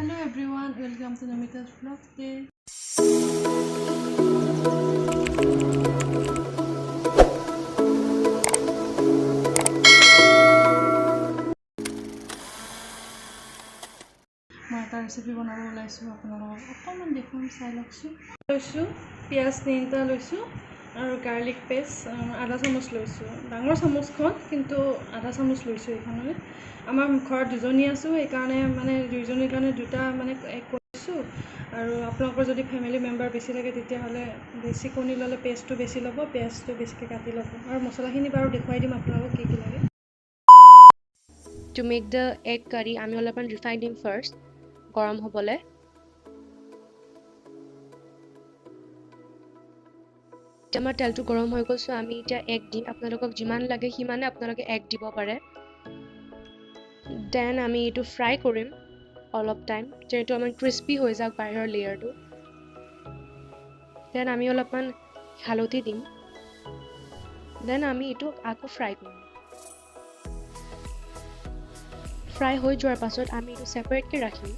Hello everyone, welcome to Namita's vlog day. মই এটা recipe বনাব ওলাইছোঁ আপোনালোকক অকণমান দেখুৱাম চাই লওকচোন লৈছোঁ পিঁয়াজ 3টা লৈছোঁ আৰু গাৰ্লিক পেষ্ট আধা চামুচ লৈছোঁ ডাঙৰ চামুচখন কিন্তু আধা চামুচ লৈছোঁ এইখনলৈ আমাৰ ঘৰত দুজনী আছোঁ সেইকাৰণে মানে দুইজনীৰ কাৰণে দুটা মানে এক কৰিছোঁ আৰু আপোনালোকৰ যদি ফেমিলি মেম্বাৰ বেছি থাকে তেতিয়াহ'লে বেছি কণী ল'লে পেষ্টটো বেছি ল'ব পিঁয়াজটো বেছিকৈ কাটি ল'ব আৰু মছলাখিনি বাৰু দেখুৱাই দিম আপোনালোকক কি কি লাগে To make the egg curry, আমি অলপমান ৰিফাইন দিম ফাৰ্ষ্ট গৰম হ'বলে আমাৰ তেলটো গৰম হৈ গ'ল সো আমি এতিয়া এগ দিম আপোনালোকক যিমান লাগে সিমানে আপোনালোকে এগ দিব পাৰে দেন আমি এইটো ফ্ৰাই কৰিম অলপ টাইম যেটো আমাৰ ক্ৰিস্পি হৈ যাওক বাহিৰৰ লেয়াৰটো দেন আমি অলপমান হালধি দিম দেন আমি এইটো আকৌ ফ্ৰাই কৰিম ফ্ৰাই হৈ যোৱাৰ পাছত আমি এইটো সেপাৰেটকৈ ৰাখিম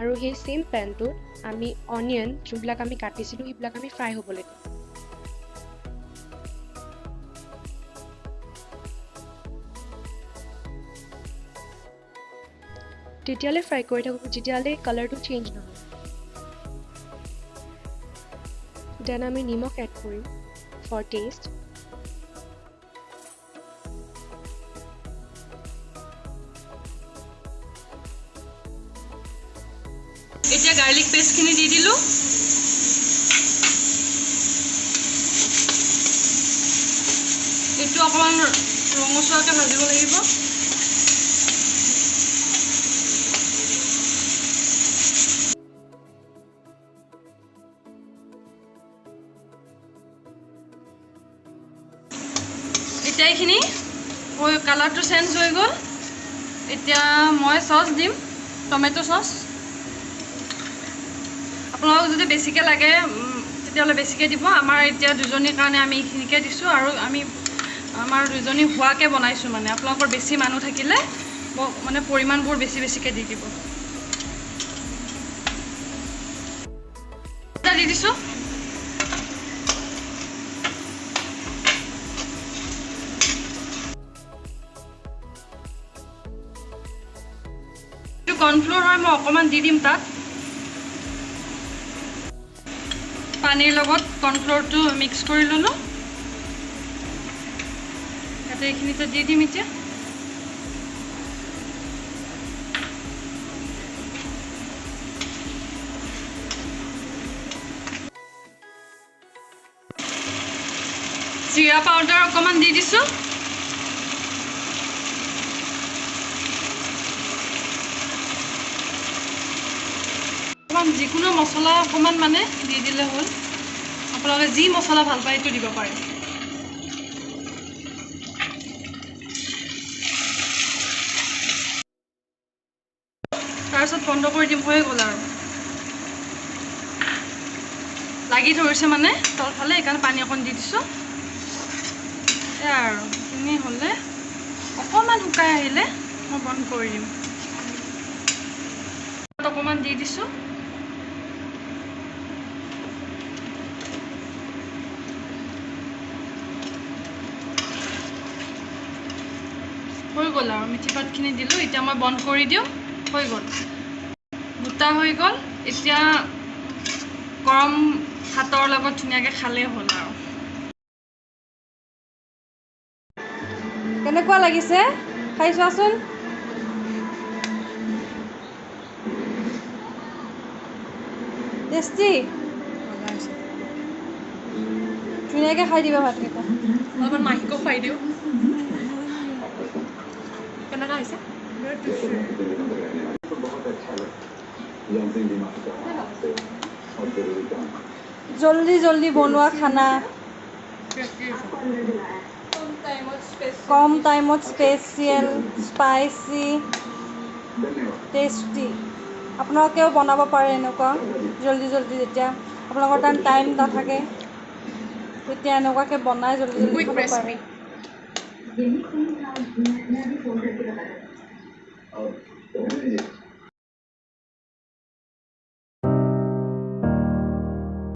আৰু সেই সেম পেনটোত আমি অনিয়ন যোনবিলাক আমি কাটিছিলোঁ সেইবিলাক আমি ফ্ৰাই হ'বলৈ দিম তেতিয়ালৈ ফ্ৰাই কৰি থাকোঁ যেতিয়ালৈ কালাৰটো চেঞ্জ নহয় দেন আমি নিমখ এড কৰিম ফৰ টেষ্ট এতিয়া গাৰ্লিক পেষ্টখিনি দি দিলোঁ এইটো অকণমান ৰঙচুৱাকৈ ভাজিব লাগিব এতিয়া এইখিনি কালাৰটো চেঞ্জ হৈ গ'ল এতিয়া মই চচ দিম টমেটো চচ আপোনালোকক যদি বেছিকৈ লাগে তেতিয়াহ'লে বেছিকৈ দিব আমাৰ এতিয়া দুজনীৰ কাৰণে আমি এইখিনিকে দিছোঁ আৰু আমি আমাৰ দুজনী হোৱাকৈ বনাইছোঁ মানে আপোনালোকৰ বেছি মানুহ থাকিলে মানে পৰিমাণবোৰ বেছিকৈ দি দিব এটা দি দিছোঁ এইটো কৰ্ণফ্ল'ৰ হয় মই অকণমান দি দিম তাত পানীৰ লগত কৰ্ণফ্ল'ৰটো মিক্স কৰি ল'লোঁ ইয়াতে এইখিনিতে দি দিম এতিয়া জিৰা পাউডাৰ অকণমান দি দিছোঁ যিকোনো মছলা অকণমান মানে দি দিলে হ'ল আপোনালোকে যি মছলা ভাল পায় এইটো দিব পাৰে তাৰপিছত বন্ধ কৰি দিম হৈ গ'ল আৰু লাগি ধৰিছে মানে তলফালে সেইকাৰণে পানী অকণ দি দিছোঁ এয়া আৰু এইখিনি হ'লে অকণমান শুকাই আহিলে মই বন্ধ কৰি দিম অকণমান দি দিছোঁ হৈ গ'ল আৰু মিঠি পাতখিনি দিলোঁ এতিয়া মই বন্ধ কৰি দিওঁ হৈ গ'ল গোটা হৈ গ'ল এতিয়া গৰম ভাতৰ লগত ধুনীয়াকৈ খালেই হ'ল আৰু কেনেকুৱা লাগিছে খাই চোৱাচোন টেষ্টি ধুনীয়াকৈ খাই দিবা ভাতকেইটা অলপমান মাহীকো খুৱাই দিওঁ কেনেকুৱা হৈছে জলদি জলদি বনোৱা খানা কম টাইমত স্পেচিয়েল স্পাইচি টেষ্টি আপোনালোকেও বনাব পাৰে এনেকুৱা জলদি জলদি যেতিয়া আপোনালোকৰ তাত টাইম নাথাকে তেতিয়া এনেকুৱাকৈ বনাই জলদি জলদি খাব পাৰে